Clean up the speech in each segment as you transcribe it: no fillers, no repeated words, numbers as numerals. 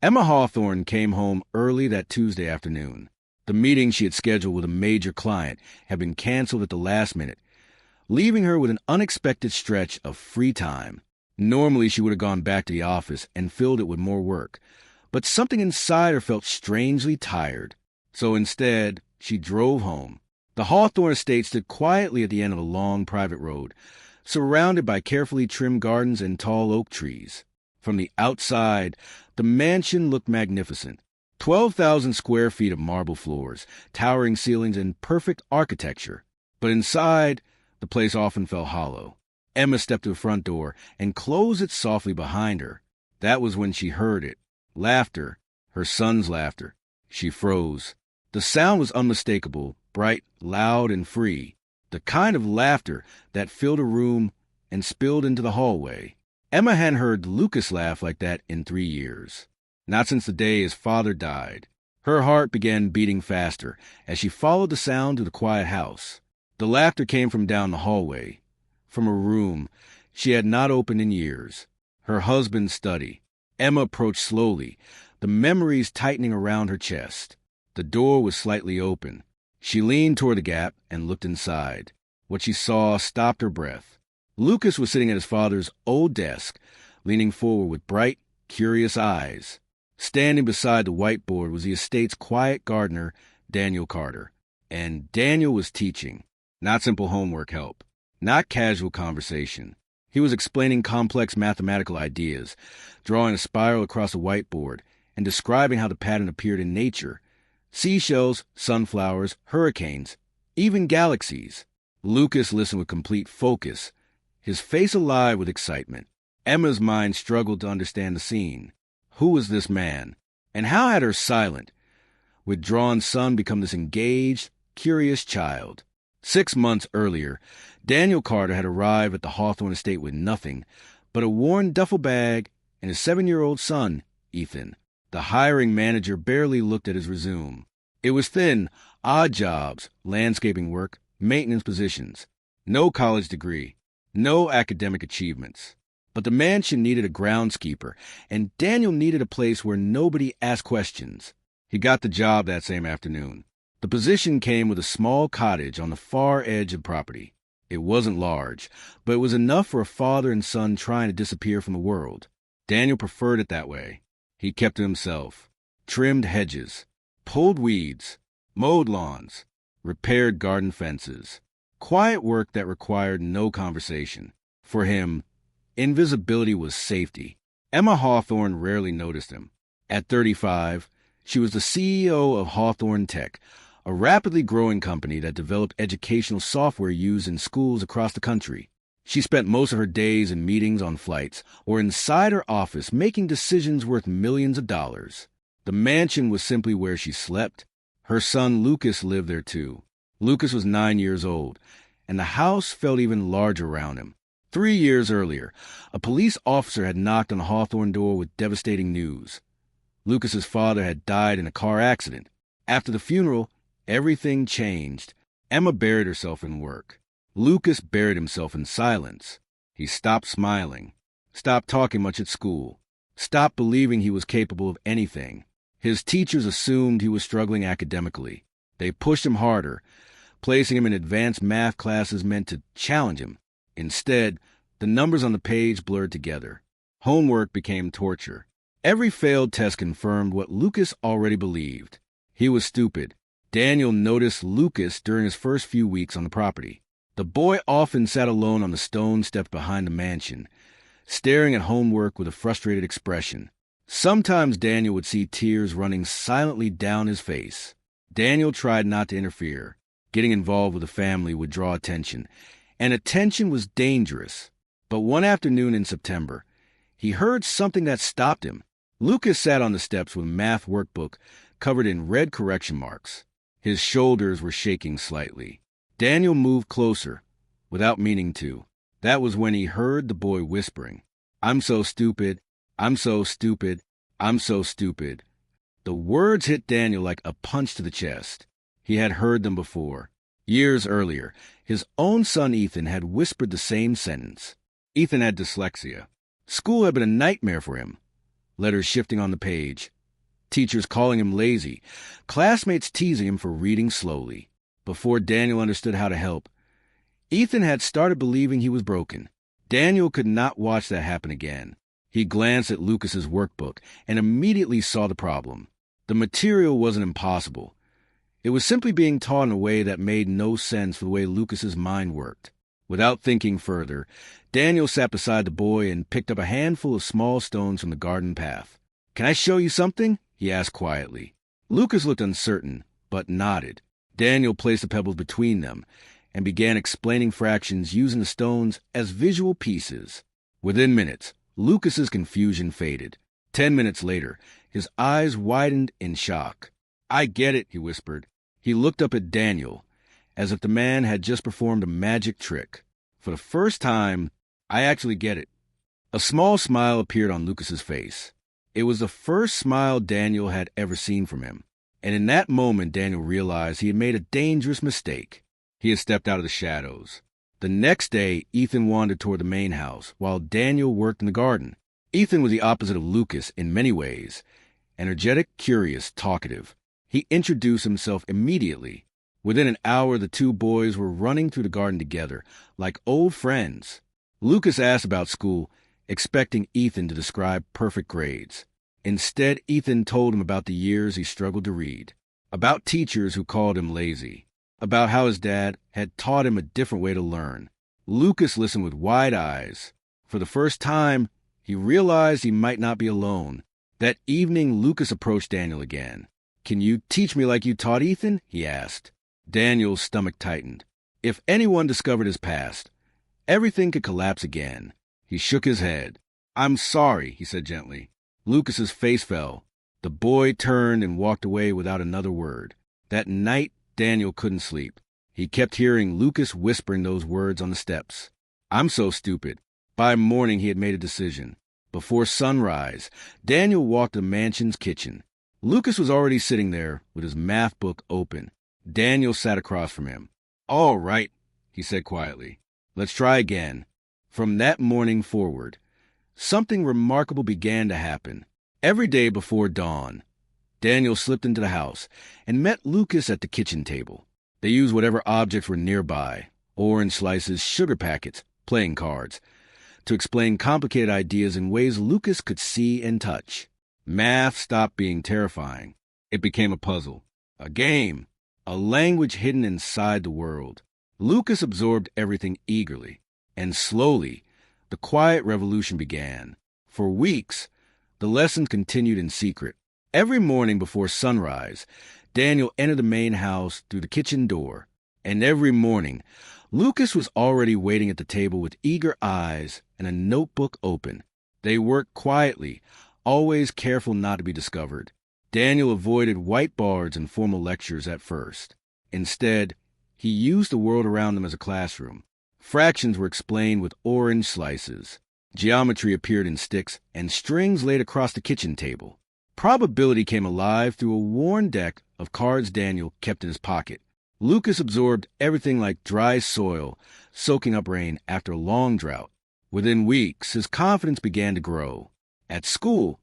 Emma Hawthorne came home early that Tuesday afternoon. The meeting she had scheduled with a major client had been canceled at the last minute, leaving her with an unexpected stretch of free time. Normally, she would have gone back to the office and filled it with more work, but something inside her felt strangely tired. So instead, she drove home. The Hawthorne estate stood quietly at the end of a long private road, surrounded by carefully trimmed gardens and tall oak trees. From the outside, the mansion looked magnificent. 12,000 square feet of marble floors, towering ceilings, and perfect architecture. But inside, the place often felt hollow. Emma stepped to the front door and closed it softly behind her. That was when she heard it. Laughter. Her son's laughter. She froze. The sound was unmistakable, bright, loud, and free. The kind of laughter that filled a room and spilled into the hallway. Emma hadn't heard Lucas laugh like that in 3 years. Not since the day his father died. Her heart began beating faster as she followed the sound to the quiet house. The laughter came from down the hallway, from a room she had not opened in years, her husband's study. Emma approached slowly, the memories tightening around her chest. The door was slightly open. She leaned toward the gap and looked inside. What she saw stopped her breath. Lucas was sitting at his father's old desk, leaning forward with bright, curious eyes. Standing beside the whiteboard was the estate's quiet gardener, Daniel Carter. And Daniel was teaching. Not simple homework help. Not casual conversation. He was explaining complex mathematical ideas, drawing a spiral across a whiteboard, and describing how the pattern appeared in nature. Seashells, sunflowers, hurricanes, even galaxies. Lucas listened with complete focus, his face alive with excitement. Emma's mind struggled to understand the scene. Who was this man? And how had her silent, withdrawn son become this engaged, curious child? 6 months earlier, Daniel Carter had arrived at the Hawthorne estate with nothing but a worn duffel bag and his 7-year-old son, Ethan. The hiring manager barely looked at his resume. It was thin, odd jobs, landscaping work, maintenance positions. No college degree, no academic achievements. But the mansion needed a groundskeeper, and Daniel needed a place where nobody asked questions. He got the job that same afternoon. The position came with a small cottage on the far edge of property. It wasn't large, but it was enough for a father and son trying to disappear from the world. Daniel preferred it that way. He kept to himself, trimmed hedges, pulled weeds, mowed lawns, repaired garden fences. Quiet work that required no conversation. For him, invisibility was safety. Emma Hawthorne rarely noticed him. At 35, she was the CEO of Hawthorne Tech, a rapidly growing company that developed educational software used in schools across the country. She spent most of her days in meetings on flights or inside her office making decisions worth millions of dollars. The mansion was simply where she slept. Her son Lucas lived there too. Lucas was 9 years old, and the house felt even larger around him. 3 years earlier, a police officer had knocked on the Hawthorne door with devastating news. Lucas's father had died in a car accident. After the funeral, everything changed. Emma buried herself in work. Lucas buried himself in silence. He stopped smiling, stopped talking much at school, stopped believing he was capable of anything. His teachers assumed he was struggling academically. They pushed him harder, placing him in advanced math classes meant to challenge him. Instead, the numbers on the page blurred together. Homework became torture. Every failed test confirmed what Lucas already believed. He was stupid. Daniel noticed Lucas during his first few weeks on the property. The boy often sat alone on the stone steps behind the mansion, staring at homework with a frustrated expression. Sometimes Daniel would see tears running silently down his face. Daniel tried not to interfere. Getting involved with the family would draw attention, and attention was dangerous. But one afternoon in September, he heard something that stopped him. Lucas sat on the steps with a math workbook covered in red correction marks. His shoulders were shaking slightly. Daniel moved closer, without meaning to. That was when he heard the boy whispering, "I'm so stupid, I'm so stupid, I'm so stupid." The words hit Daniel like a punch to the chest. He had heard them before. Years earlier, his own son Ethan had whispered the same sentence. Ethan had dyslexia. School had been a nightmare for him. letters shifting on the page, teachers calling him lazy, classmates teasing him for reading slowly. Before Daniel understood how to help, Ethan had started believing he was broken. Daniel could not watch that happen again. He glanced at Lucas's workbook and immediately saw the problem. The material wasn't impossible. It was simply being taught in a way that made no sense for the way Lucas's mind worked. Without thinking further, Daniel sat beside the boy and picked up a handful of small stones from the garden path. "Can I show you something?" he asked quietly. Lucas looked uncertain, but nodded. Daniel placed the pebbles between them and began explaining fractions using the stones as visual pieces. Within minutes, Lucas's confusion faded. 10 minutes later, his eyes widened in shock. "I get it," he whispered. He looked up at Daniel, as if the man had just performed a magic trick. "For the first time, I actually get it." A small smile appeared on Lucas's face. It was the first smile Daniel had ever seen from him. And in that moment, Daniel realized he had made a dangerous mistake. He had stepped out of the shadows. The next day, Ethan wandered toward the main house, while Daniel worked in the garden. Ethan was the opposite of Lucas in many ways. Energetic, curious, talkative. He introduced himself immediately. Within an hour, the two boys were running through the garden together, like old friends. Lucas asked about school, expecting Ethan to describe perfect grades. Instead, Ethan told him about the years he struggled to read, about teachers who called him lazy, about how his dad had taught him a different way to learn. Lucas listened with wide eyes. For the first time, he realized he might not be alone. That evening, Lucas approached Daniel again. "Can you teach me like you taught Ethan?" he asked. Daniel's stomach tightened. If anyone discovered his past, everything could collapse again. He shook his head. "I'm sorry," he said gently. Lucas's face fell. The boy turned and walked away without another word. That night, Daniel couldn't sleep. He kept hearing Lucas whispering those words on the steps. "I'm so stupid." By morning, he had made a decision. Before sunrise, Daniel walked to the mansion's kitchen. Lucas was already sitting there with his math book open. Daniel sat across from him. "All right," he said quietly. "Let's try again." From that morning forward, something remarkable began to happen. Every day before dawn, Daniel slipped into the house and met Lucas at the kitchen table. They used whatever objects were nearby, orange slices, sugar packets, playing cards, to explain complicated ideas in ways Lucas could see and touch. Math stopped being terrifying. It became a puzzle, a game, a language hidden inside the world. Lucas absorbed everything eagerly, and slowly, the quiet revolution began. For weeks, the lessons continued in secret. Every morning before sunrise, Daniel entered the main house through the kitchen door, and every morning, Lucas was already waiting at the table with eager eyes and a notebook open. They worked quietly, always careful not to be discovered. Daniel avoided whiteboards and formal lectures at first. Instead, he used the world around them as a classroom. Fractions were explained with orange slices. Geometry appeared in sticks and strings laid across the kitchen table. Probability came alive through a worn deck of cards Daniel kept in his pocket. Lucas absorbed everything like dry soil, soaking up rain after a long drought. Within weeks, his confidence began to grow. At school,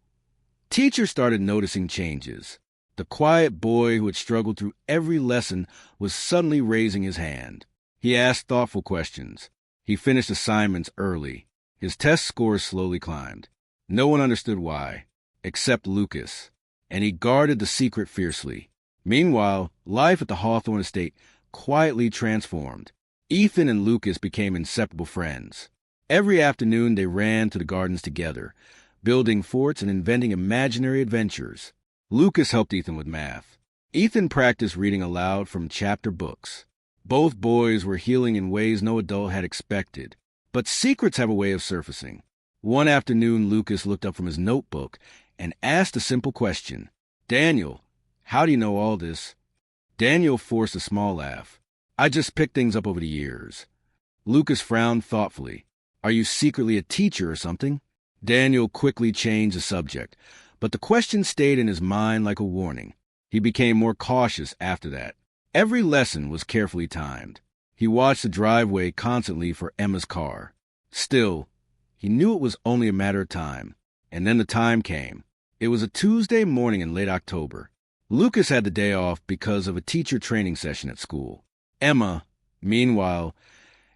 teachers started noticing changes. The quiet boy who had struggled through every lesson was suddenly raising his hand. He asked thoughtful questions. He finished assignments early. His test scores slowly climbed. No one understood why, except Lucas, and he guarded the secret fiercely. Meanwhile, life at the Hawthorne estate quietly transformed. Ethan and Lucas became inseparable friends. Every afternoon they ran to the gardens together, building forts and inventing imaginary adventures. Lucas helped Ethan with math. Ethan practiced reading aloud from chapter books. Both boys were healing in ways no adult had expected. But secrets have a way of surfacing. One afternoon, Lucas looked up from his notebook and asked a simple question. "Daniel, how do you know all this?" Daniel forced a small laugh. "I just picked things up over the years." Lucas frowned thoughtfully. "Are you secretly a teacher or something?" Daniel quickly changed the subject, but the question stayed in his mind like a warning. He became more cautious after that. Every lesson was carefully timed. He watched the driveway constantly for Emma's car. Still, he knew it was only a matter of time. And then the time came. It was a Tuesday morning in late October. Lucas had the day off because of a teacher training session at school. Emma, meanwhile,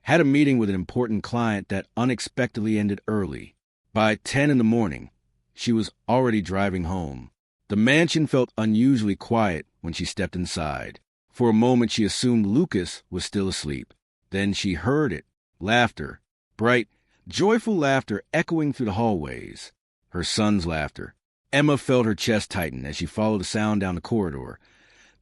had a meeting with an important client that unexpectedly ended early. By 10 in the morning, she was already driving home. The mansion felt unusually quiet when she stepped inside. For a moment, she assumed Lucas was still asleep. Then she heard it, laughter, bright, joyful laughter echoing through the hallways. Her son's laughter. Emma felt her chest tighten as she followed the sound down the corridor,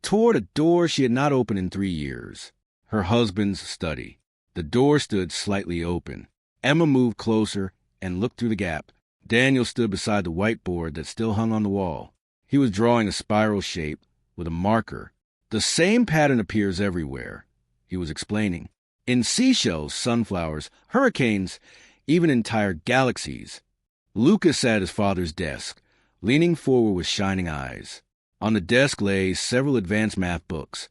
toward a door she had not opened in 3 years. Her husband's study. The door stood slightly open. Emma moved closer and looked through the gap. Daniel stood beside the whiteboard that still hung on the wall. He was drawing a spiral shape with a marker. The same pattern appears everywhere, he was explaining. In seashells, sunflowers, hurricanes, even entire galaxies. Lucas sat at his father's desk, leaning forward with shining eyes. On the desk lay several advanced math books,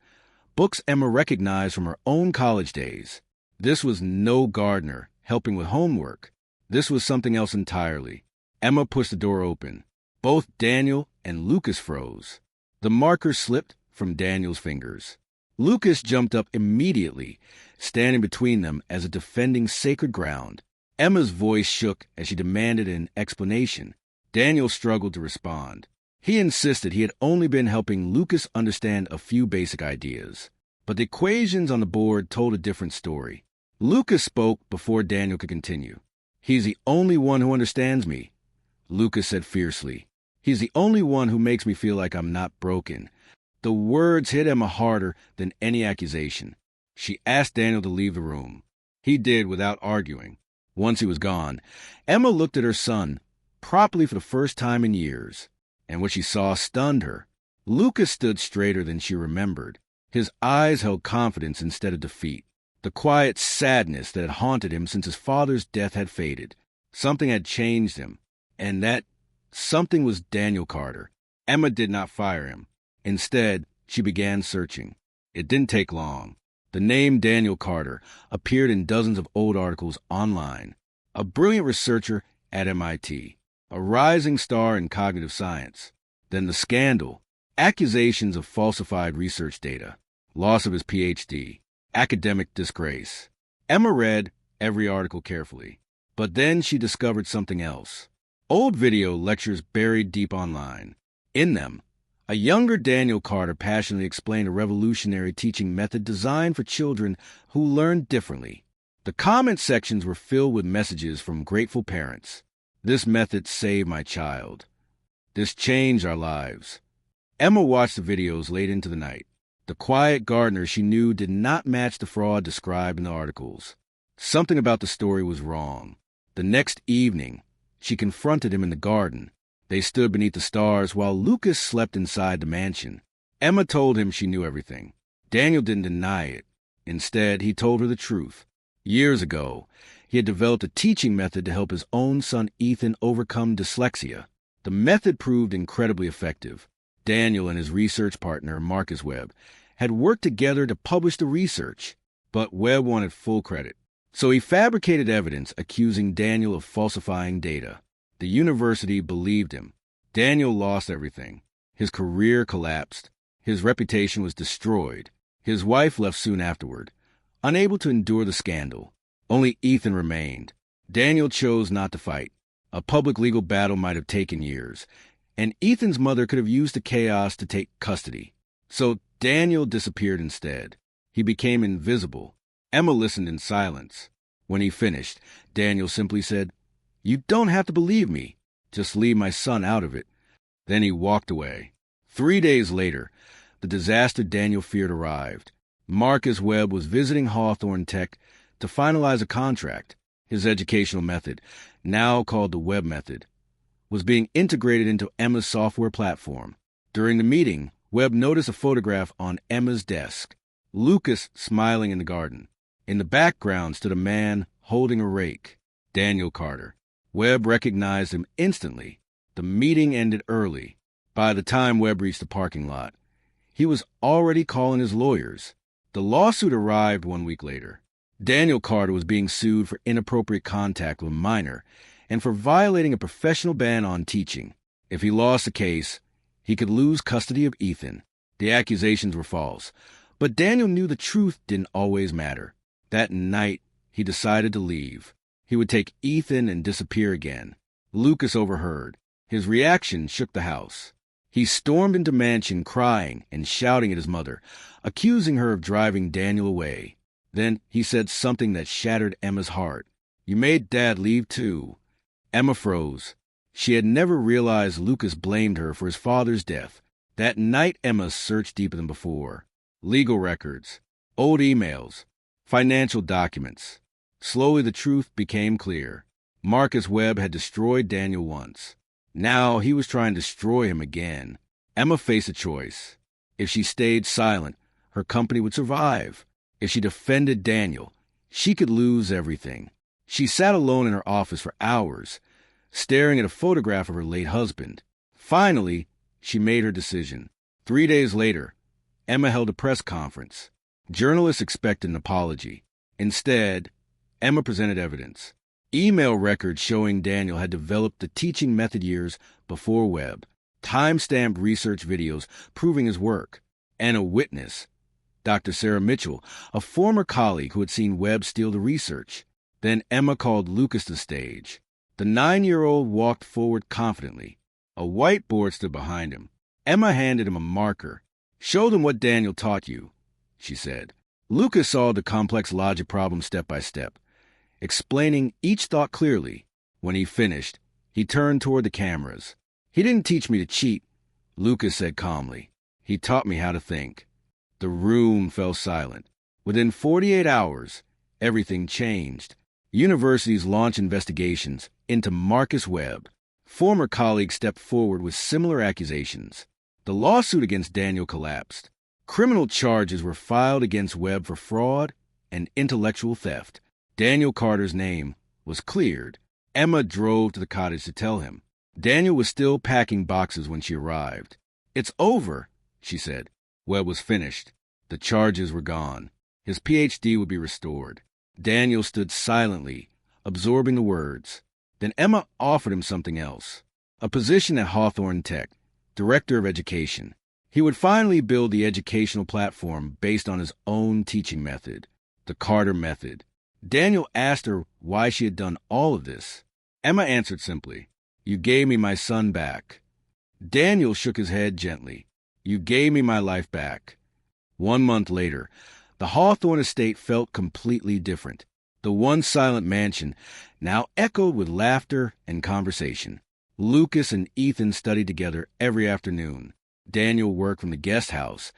books Emma recognized from her own college days. This was no gardener helping with homework. This was something else entirely. Emma pushed the door open. Both Daniel and Lucas froze. The marker slipped from Daniel's fingers. Lucas jumped up immediately, standing between them as if defending sacred ground. Emma's voice shook as she demanded an explanation. Daniel struggled to respond. He insisted he had only been helping Lucas understand a few basic ideas. But the equations on the board told a different story. Lucas spoke before Daniel could continue. "He's the only one who understands me," Lucas said fiercely. "He's the only one who makes me feel like I'm not broken." The words hit Emma harder than any accusation. She asked Daniel to leave the room. He did without arguing. Once he was gone, Emma looked at her son, properly for the first time in years, and what she saw stunned her. Lucas stood straighter than she remembered. His eyes held confidence instead of defeat. The quiet sadness that had haunted him since his father's death had faded. Something had changed him, and that something was Daniel Carter. Emma did not fire him. Instead, she began searching. It didn't take long. The name Daniel Carter appeared in dozens of old articles online. A brilliant researcher at MIT. A rising star in cognitive science. Then the scandal. Accusations of falsified research data. Loss of his PhD. Academic disgrace. Emma read every article carefully. But then she discovered something else. Old video lectures buried deep online. In them, a younger Daniel Carter passionately explained a revolutionary teaching method designed for children who learned differently. The comment sections were filled with messages from grateful parents. "This method saved my child. This changed our lives." Emma watched the videos late into the night. The quiet gardener she knew did not match the fraud described in the articles. Something about the story was wrong. The next evening, she confronted him in the garden. They stood beneath the stars while Lucas slept inside the mansion. Emma told him she knew everything. Daniel didn't deny it. Instead, he told her the truth. Years ago, he had developed a teaching method to help his own son Ethan overcome dyslexia. The method proved incredibly effective. Daniel and his research partner, Marcus Webb, had worked together to publish the research, but Webb wanted full credit. So he fabricated evidence accusing Daniel of falsifying data. The university believed him. Daniel lost everything. His career collapsed. His reputation was destroyed. His wife left soon afterward, unable to endure the scandal. Only Ethan remained. Daniel chose not to fight. A public legal battle might have taken years, and Ethan's mother could have used the chaos to take custody. So Daniel disappeared instead. He became invisible. Emma listened in silence. When he finished, Daniel simply said, "You don't have to believe me. Just leave my son out of it." Then he walked away. 3 days later, the disaster Daniel feared arrived. Marcus Webb was visiting Hawthorne Tech to finalize a contract. His educational method, now called the Webb Method, was being integrated into Emma's software platform. During the meeting, Webb noticed a photograph on Emma's desk. Lucas smiling in the garden. In the background stood a man holding a rake. Daniel Carter. Webb recognized him instantly. The meeting ended early. By the time Webb reached the parking lot, he was already calling his lawyers. The lawsuit arrived 1 week later. Daniel Carter was being sued for inappropriate contact with a minor and for violating a professional ban on teaching. If he lost the case, he could lose custody of Ethan. The accusations were false, but Daniel knew the truth didn't always matter. That night, he decided to leave. He would take Ethan and disappear again. Lucas overheard. His reaction shook the house. He stormed into mansion crying and shouting at his mother, accusing her of driving Daniel away. Then he said something that shattered Emma's heart. "You made Dad leave too." Emma froze. She had never realized Lucas blamed her for his father's death. That night Emma searched deeper than before. Legal records, old emails, financial documents. Slowly the truth became clear. Marcus Webb had destroyed Daniel once. Now he was trying to destroy him again. Emma faced a choice. If she stayed silent, her company would survive. If she defended Daniel, she could lose everything. She sat alone in her office for hours, staring at a photograph of her late husband. Finally, she made her decision. 3 days later, Emma held a press conference. Journalists expected an apology. Instead, Emma presented evidence. Email records showing Daniel had developed the teaching method years before Webb, time-stamped research videos proving his work, and a witness, Dr. Sarah Mitchell, a former colleague who had seen Webb steal the research. Then Emma called Lucas to the stage. The 9-year-old walked forward confidently. A whiteboard stood behind him. Emma handed him a marker. "Show them what Daniel taught you," she said. Lucas solved the complex logic problem step by step, explaining each thought clearly. When he finished, he turned toward the cameras. "He didn't teach me to cheat," Lucas said calmly. "He taught me how to think." The room fell silent. Within 48 hours, everything changed. Universities launched investigations into Marcus Webb. Former colleagues stepped forward with similar accusations. The lawsuit against Daniel collapsed. Criminal charges were filed against Webb for fraud and intellectual theft. Daniel Carter's name was cleared. Emma drove to the cottage to tell him. Daniel was still packing boxes when she arrived. "It's over," she said. Webb was finished. The charges were gone. His PhD would be restored. Daniel stood silently, absorbing the words. Then Emma offered him something else. A position at Hawthorne Tech, director of education. He would finally build the educational platform based on his own teaching method, the Carter method. Daniel asked her why she had done all of this. Emma answered simply, "You gave me my son back." Daniel shook his head gently. "You gave me my life back." 1 month later, the Hawthorne estate felt completely different. The once silent mansion now echoed with laughter and conversation. Lucas and Ethan studied together every afternoon. Daniel worked from the guest house,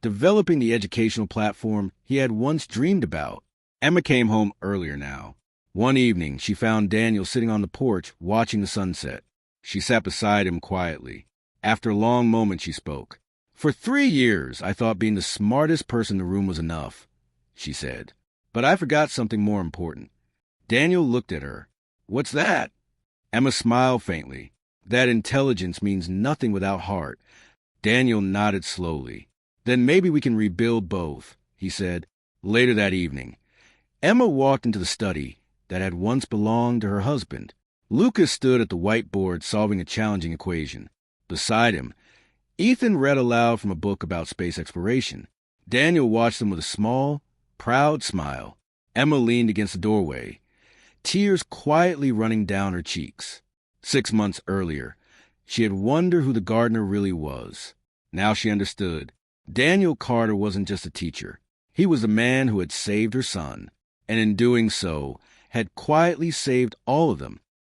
developing the educational platform he had once dreamed about. Emma came home earlier now. One evening, she found Daniel sitting on the porch watching the sunset. She sat beside him quietly. After a long moment, she spoke. "For 3 years, I thought being the smartest person in the room was enough," she said. "But I forgot something more important." Daniel looked at her. "What's that?" Emma smiled faintly. "That intelligence means nothing without heart." Daniel nodded slowly. "Then maybe we can rebuild both," he said. Later that evening, Emma walked into the study that had once belonged to her husband. Lucas stood at the whiteboard solving a challenging equation. Beside him, Ethan read aloud from a book about space exploration. Daniel watched them with a small, proud smile. Emma leaned against the doorway, tears quietly running down her cheeks. 6 months earlier, she had wondered who the gardener really was. Now she understood. Daniel Carter wasn't just a teacher. He was the man who had saved her son, and in doing so, had quietly saved all of them.